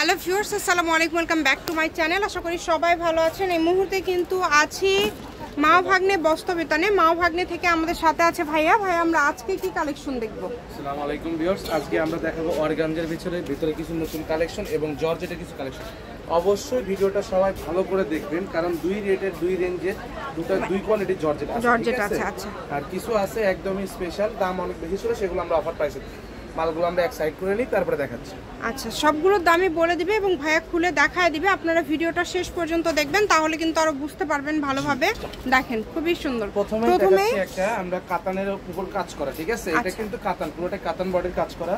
Hello viewers, আসসালামু আলাইকুম, welcome back to my channel. আশা করি সবাই ভালো আছেন। এই মুহূর্তে কিন্তু আছি মা ভাগ্নে বস্ত্রবিতানে। মা ভাগ্নে থেকে আমাদের সাথে আছে ভাইয়া। ভাই, আমরা আজকে কি কালেকশন দেখব? আসসালামু আলাইকুম ভিউয়ার্স, আজকে আমরা দেখাবো অর্গানজার ভিতরে কিছু নতুন কালেকশন এবং জর্জেটের কিছু কালেকশন। অবশ্যই ভিডিওটা সবাই ভালো করে দেখবেন, কারণ দুই রেটের দুই রেঞ্জের দুই কোয়ালিটির জর্জেট আছে। আচ্ছা, আর কিছু আছে একদমই স্পেশাল, দাম অনেক বেশি ছিল, সেগুলো আমরা অফার প্রাইসে মালগুলো আমরা এক সাইড করে নিই, তারপরে দেখাচ্ছি। আচ্ছা, সবগুলোর দামই বলে দিবে এবং ভাইয়া খুলে দেখায় দিবে। আপনারা ভিডিওটা শেষ পর্যন্ত দেখবেন, তাহলে কিন্তু আরো বুঝতে পারবেন ভালোভাবে। দেখেন, খুবই সুন্দর। প্রথমে একটা আমরা কাতানের উপর কাজ করা, ঠিক আছে? এটা কিন্তু কাতান, পুরোটা কাতান বডির কাজ করা।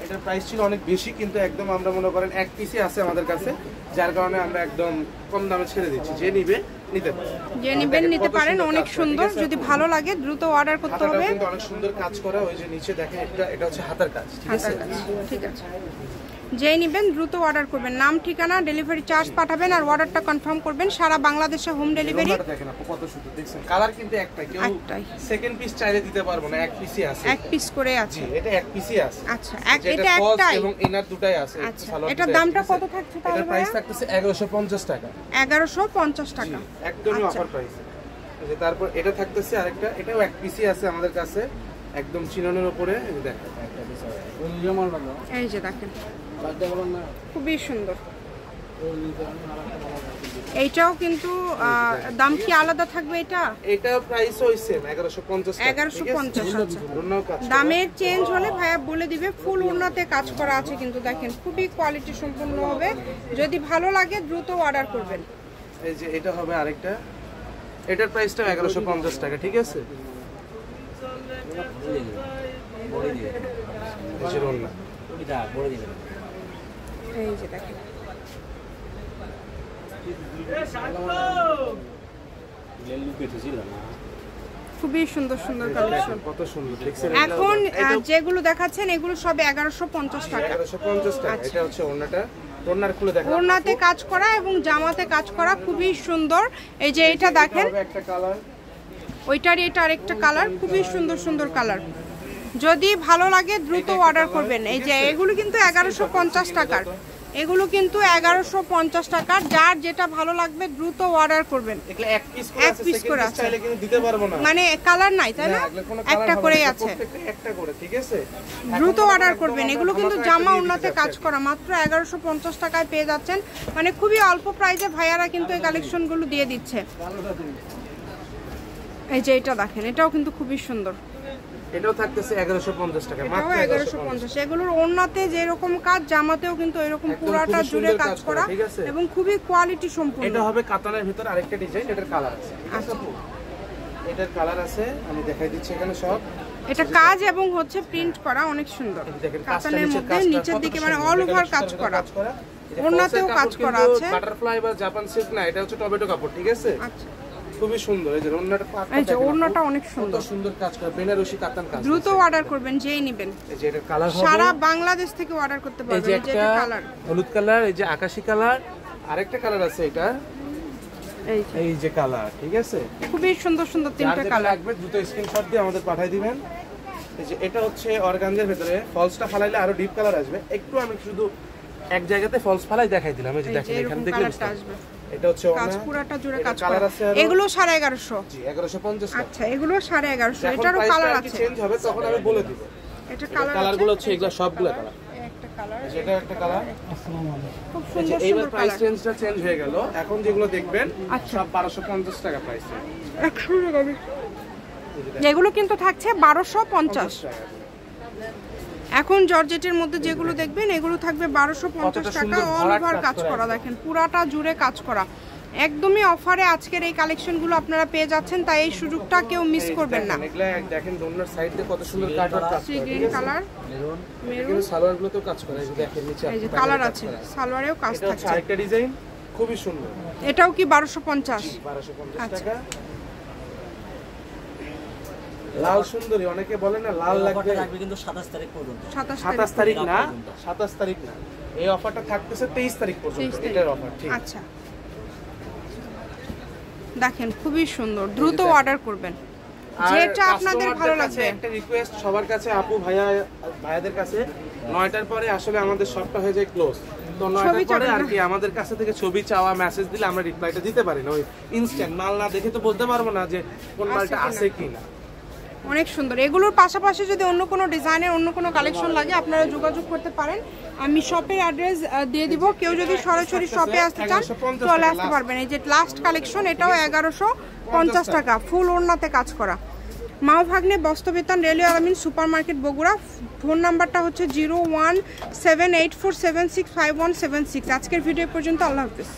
এটার প্রাইস ছিল অনেক বেশি, কিন্তু একদম আমরা মনে করেন এক পিসই আছে আমাদের কাছে, যার কারণে আমরা একদম কম দামে ছেড়ে দিচ্ছি। যে নিবে নিতে পারেন, যে নিবেন নিতে পারেন। অনেক সুন্দর, যদি ভালো লাগে দ্রুত অর্ডার করতে হবে। কিন্তু অনেক সুন্দর কাজ করা, ওই যে নিচে দেখেন, এটা হচ্ছে হাতের কাজ, ঠিক আছে? ঠিক আছে, যেই নিবেন দ্রুত অর্ডার করবেন। নাম, ঠিকানা, ডেলিভারি চার্জ পাঠাবেন আর অর্ডারটা কনফার্ম করবেন। সারা বাংলাদেশে হোম ডেলিভারি। দেখেন আপু কত সুন্দর, দেখছেন? কালার কিন্তু একটাই, কেউ সেকেন্ড পিস চাইলে দিতে পারবো না, এক পিসই আছে, এক পিস করে আছে। এটা এক পিসই আছে। আচ্ছা, এটা একটাই এবং ইনার দুটাই আছে। আচ্ছা, এটার দামটা কত থাকছে তাহলে? এটার প্রাইস থাকতেছে 1150 টাকা। 1150 টাকা, একদমই অফার প্রাইস। তারপর এটা থাকতেছে আরেকটা, এটাও এক পিসই আছে আমাদের কাছে, একদম চিননের উপরে। এই যে দেখেন, এই যে দেখেন, খুবই সুন্দর। এইটাও কিন্তু দাম কি আলাদা থাকবে? এটা প্রাইস হইছে 1150 টাকা। 1150। দামের চেঞ্জ হলে ভাইয়া বলে দিবে। ফুল ওড়নাতে কাজ করা আছে কিন্তু দেখেন, খুবই কোয়ালিটি সম্পন্ন হবে। যদি ভালো লাগে দ্রুত অর্ডার করবেন। এই যে এটা হবে আরেকটা, এটার প্রাইসটা 1150 টাকা, ঠিক আছে? এই যে দেখেন, খুবই সুন্দর সুন্দর কালেকশন। কত সুন্দর দেখছেন? এখন যেগুলো দেখাচ্ছেন এগুলো সব 1150 টাকা। 1150 টাকা। এটা হচ্ছে ওড়নাটা, ওড়নার খুলে দেখেন, ওড়নাতে কাজ করা এবং জামাতে কাজ করা, খুবই সুন্দর। এই যে এটা দেখেন, একটা কালার, ওইটারই এটা আরেকটা কালার, খুবই সুন্দর সুন্দর কালার। যদি ভালো লাগে দ্রুত অর্ডার করবেন। এই যে এগুলো কিন্তু 1150 টাকার, এগুলো কিন্তু 1150 টাকার। যার যেটা ভালো লাগবে দ্রুত অর্ডার করবেন। এক পিস করে আছে, চাইলে কিন্তু দিতে পারবো না, মানে কালার নাই, তাই না? একটা করেই আছে, একটা করে, ঠিক আছে? দ্রুত অর্ডার করবেন। এগুলো কিন্তু জামা ওড়নাতে কাজ করা, মাত্র 1150 টাকায় পেয়ে যাচ্ছেন। মানে খুবই অল্প প্রাইসে ভাইয়ারা কিন্তু এই কালেকশনগুলো দিয়ে দিচ্ছে। এই যে এটা দেখেন, এটাও কিন্তু খুবই সুন্দর। এটাও থাকতেছে 1150 টাকা, মাত্র 1150। এগুলোর ওড়নাতে যেরকম কাজ, জামাতেও কিন্তু এরকম পুরাটা জুড়ে কাজ করা এবং খুবই কোয়ালিটি সম্পূর্ণ। এটা হবে কাতানের ভিতর আরেকটা ডিজাইন, এটার কালার আছে। আচ্ছা, এটার কালার আছে, আমি দেখাই দিচ্ছি এখানে সব। এটা কাজ এবং হচ্ছে প্রিন্ট করা, অনেক সুন্দর। কাতানের মধ্যে নিচের দিকে মানে অল ওভার কাজ করা, ওড়নাতেও কাজ করা আছে। বাটারফ্লাই বা জাপান সিল্ক না, এটা হচ্ছে টমেটো কাপড়, ঠিক আছে? আচ্ছা, খুবই সুন্দর। এই যে ওড়নাটা, এই যে ওড়নাটা অনেক সুন্দর, কত সুন্দর কাজ করা, বেনারসি কাতান কাজ। দ্রুত অর্ডার করবেন, যেই নেবেন। এই যে এটা কালার হবে, সারা বাংলাদেশ থেকে অর্ডার করতে পারবেন। এই যে একটা হলুদ কালার, এই যে আকাশী কালার, আরেকটা কালার আছে, এটা এই যে কালার, ঠিক আছে? খুবই সুন্দর সুন্দর তিনটা কালার লাগবে, দ্রুত স্ক্রিনশট দিয়ে আমাদের পাঠিয়ে দিবেন। এই যে এটা হচ্ছে অর্গানজার ভিতরে, ফলসটা ফালাইলে আরো ডিপ কালার আসবে। একটু আমি শুধু এক জায়গাতে ফলস ফালাই দেখাই দিলাম। এই যে দেখেন, এখানে দেখলে আসবে। এটা হচ্ছে কাজ পুরাটা জুড়ে কাজ করা। এগুলো 1150। জি, 1150 টাকা। আচ্ছা, এগুলো 1150। এটারও কালার আছে, চেঞ্জ হবে তখন আমি বলে দিব। এটা কালারগুলো হচ্ছে এগুলা সবগুলো কালার। একটা কালার, এটা একটা কালার। আসসালামু আলাইকুম, খুব সুন্দর সুন্দর এইবার প্রাইস রেঞ্জটা চেঞ্জ হয়ে গেল। এখন যেগুলো দেখবেন সব 1250 টাকা প্রাইস। 100 টাকা। এগুলো কিন্তু থাকছে 1250 টাকা। এখন জর্জেটের মধ্যে যেগুলো দেখবেন এগুলো থাকবে 1250 টাকা। অল ওভার কাজ করা, দেখেন পুরাটা জুড়ে কাজ করা, একদমই অফারে আজকের এই কালেকশনগুলো আপনারা পেয়ে যাচ্ছেন। তাই এই সুযোগটা কেউ মিস করবেন না। এগুলা দেখেন দোনর সাইড দিয়ে কত সুন্দর কাটওয়ার্ক কাজ করা, গ্রিন কালার, মেরুন, সালোয়ারগুলোতেও কাজ করা। এই যে দেখেন নিচে এই যে কালার আছে, সালোয়ারেও কাজ থাকছে। আরেকটা ডিজাইন খুবই সুন্দর, এটাও কি 1250? 1250 টাকা। লাল সুন্দরী, অনেকে বলে না লাল লাগবে কিন্তু 27 তারিখ পর্যন্ত। 27 তারিখ না, 27 তারিখ না, এই অফারটা থাকতেছে 23 তারিখ পর্যন্ত। এটার অফার, ঠিক? আচ্ছা, দেখেন খুবই সুন্দর, দ্রুত অর্ডার করবেন। যেটা আপনাদের ভালো লাগবে। একটা রিকোয়েস্ট সবার কাছে, আপু ভাইয়াদের কাছে, 9টার পরে আসলে আমাদের শপটা হয়ে যায় ক্লোজ। তন্ময়টা করে আর কি আমাদের কাছে থেকে ছবি চাওয়া মেসেজ দিলে আমরা রিপ্লাইটা দিতে পারি না, ওই ইনস্ট্যান্ট মাল না দেখে তো বলতে পারবো না যে কোন মালটা আছে কিনা। অনেক সুন্দর। এগুলোর পাশাপাশি যদি অন্য কোনো ডিজাইনের অন্য কোনো কালেকশন লাগে আপনারা যোগাযোগ করতে পারেন, আমি শপের অ্যাড্রেস দিয়ে দিব। কেউ যদি সরাসরি শপে আসতে চান চলে আসতে পারবেন। এই যে লাস্ট কালেকশন, এটাও 1150 টাকা, ফুল ওড়নাতে কাজ করা। মাও ভাগ্নে বস্ত্রবিতান, রেলওয়ে আলামিন সুপার মার্কেট বগুড়া। ফোন নাম্বারটা হচ্ছে 017847651776। আজকের ভিডিও পর্যন্ত, আল্লাহ হাফেজ।